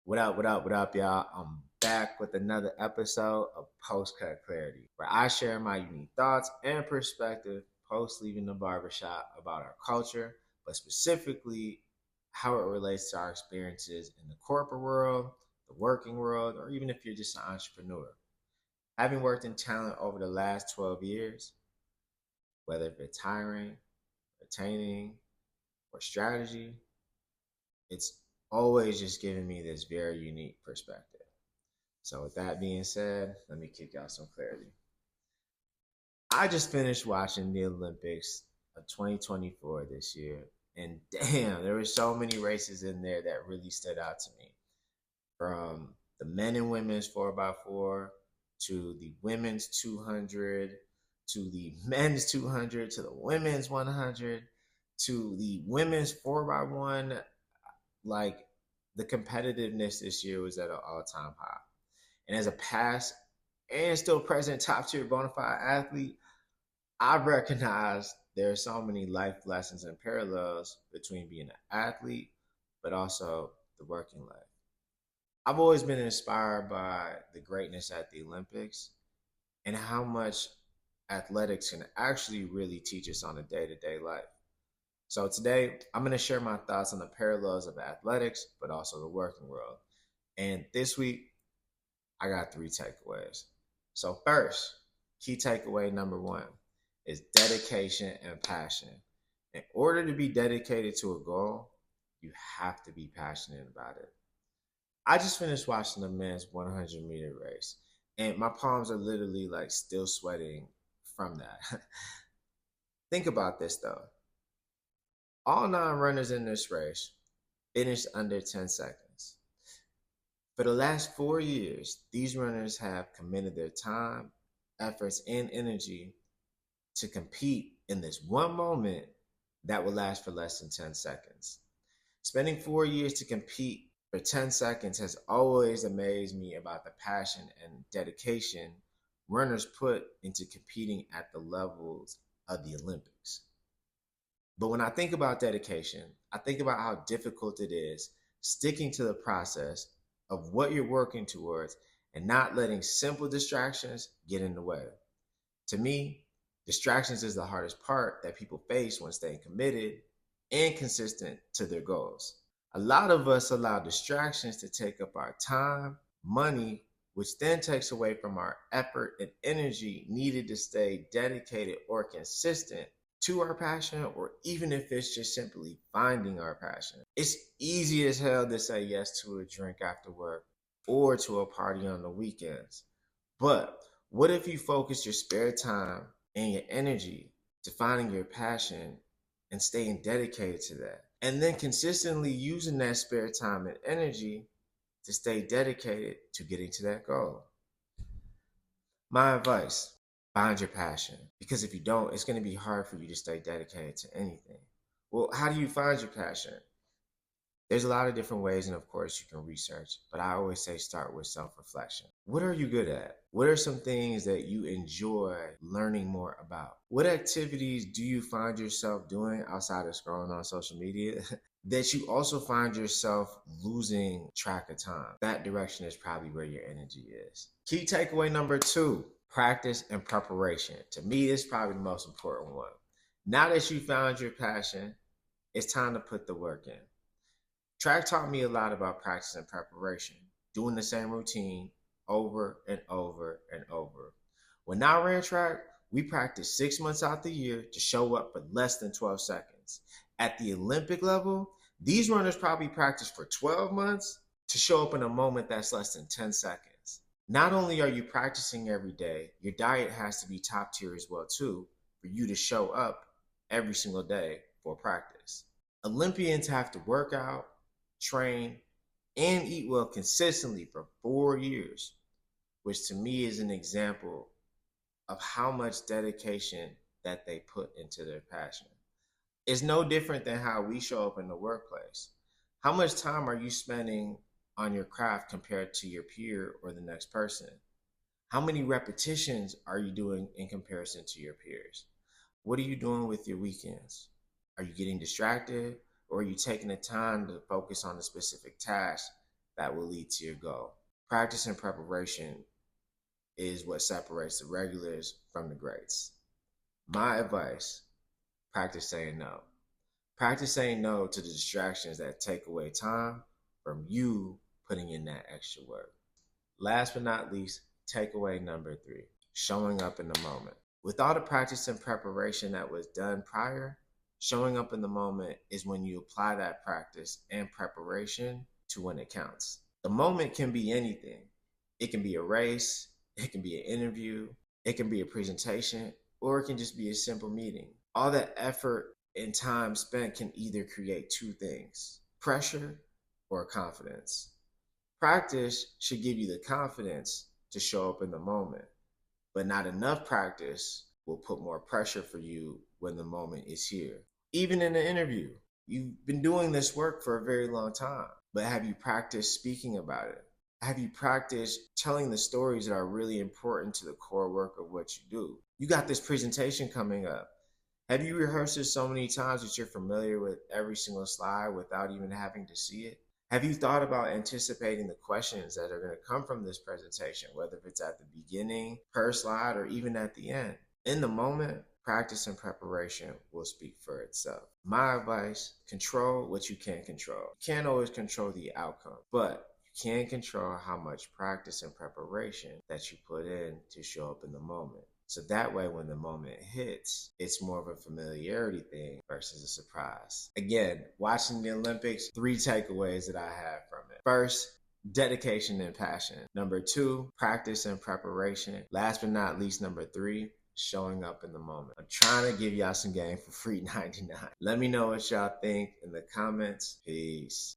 What up, y'all? I'm back with another episode of Post-Cut Clarity, where I share my unique thoughts and perspective post leaving the barbershop about our culture, but specifically how it relates to our experiences in the corporate world, the working world, or even if you're just an entrepreneur. Having worked in talent over the last 12 years, whether it's hiring, retaining, or strategy, it's always just giving me this very unique perspective. So, with that being said, let me kick y'all some clarity. I just finished watching the Olympics of 2024 this year, and damn, there were so many races in there that really stood out to me. From the men and women's 4x4 to the women's 200 to the men's 200 to the women's 100 to the women's 4x1. Like, the competitiveness this year was at an all-time high. And as a past and still present top tier bona fide athlete, I recognize there are so many life lessons and parallels between being an athlete, but also the working life. I've always been inspired by the greatness at the Olympics and how much athletics can actually really teach us on a day to day life. So today, I'm going to share my thoughts on the parallels of athletics, but also the working world. And this week, I got three takeaways. So first, key takeaway number one is dedication and passion. In order to be dedicated to a goal, you have to be passionate about it. I just finished watching the men's 100-meter race, and my palms are literally like still sweating from that. Think about this though. All nine runners in this race finished under 10 seconds. For the last 4 years, these runners have committed their time, efforts, and energy to compete in this one moment that will last for less than 10 seconds. Spending 4 years to compete for 10 seconds has always amazed me about the passion and dedication runners put into competing at the levels of the Olympics. But when I think about dedication, I think about how difficult it is sticking to the process of what you're working towards and not letting simple distractions get in the way. To me, distractions is the hardest part that people face when staying committed and consistent to their goals. A lot of us allow distractions to take up our time, money, which then takes away from our effort and energy needed to stay dedicated or consistent to our passion, or even if it's just simply finding our passion. It's easy as hell to say yes to a drink after work or to a party on the weekends. But what if you focus your spare time and your energy to finding your passion and staying dedicated to that? And then consistently using that spare time and energy to stay dedicated to getting to that goal. My advice: find your passion. Because if you don't, it's going to be hard for you to stay dedicated to anything. Well, how do you find your passion? There's a lot of different ways, and of course, you can research, but I always say start with self reflection. What are you good at? What are some things that you enjoy learning more about? What activities do you find yourself doing outside of scrolling on social media that you also find yourself losing track of time? That direction is probably where your energy is. Key takeaway number two: practice and preparation. To me, this is probably the most important one. Now that you found your passion, it's time to put the work in. Track taught me a lot about practice and preparation, doing the same routine over and over and over. When I ran track, we practiced 6 months out the year to show up for less than 12 seconds. At the Olympic level, these runners probably practice for 12 months to show up in a moment that's less than 10 seconds. Not only are you practicing every day, your diet has to be top tier as well too, for you to show up every single day for practice. Olympians have to work out, train, and eat well consistently for 4 years, which to me is an example of how much dedication that they put into their passion. It's no different than how we show up in the workplace. How much time are you spending on your craft compared to your peer or the next person? How many repetitions are you doing in comparison to your peers? What are you doing with your weekends? Are you getting distracted, or are you taking the time to focus on a specific task that will lead to your goal. Practice and preparation is what separates the regulars from the greats. My advice: practice saying no. Practice saying no to the distractions that take away time from you putting in that extra work. Last but not least, takeaway number 3: showing up in the moment. With all the practice and preparation that was done prior, showing up in the moment is when you apply that practice and preparation to when it counts. The moment can be anything. It can be a race, it can be an interview, it can be a presentation, or it can just be a simple meeting. All that effort and time spent can either create two things: pressure or confidence. Practice should give you the confidence to show up in the moment, but not enough practice will put more pressure for you when the moment is here. Even in an interview, you've been doing this work for a very long time, but have you practiced speaking about it? Have you practiced telling the stories that are really important to the core work of what you do? You got this presentation coming up. Have you rehearsed it so many times that you're familiar with every single slide without even having to see it? Have you thought about anticipating the questions that are going to come from this presentation, whether it's at the beginning, per slide, or even at the end? In the moment, practice and preparation will speak for itself. My advice: control what you can't control. You can't always control the outcome, but you can control how much practice and preparation that you put in to show up in the moment. So that way, when the moment hits, it's more of a familiarity thing versus a surprise. Again, watching the Olympics, 3 takeaways that I have from it. First, dedication and passion. Number 2, practice and preparation. Last but not least, number 3, showing up in the moment. I'm trying to give y'all some game for free $99. Let me know what y'all think in the comments. Peace.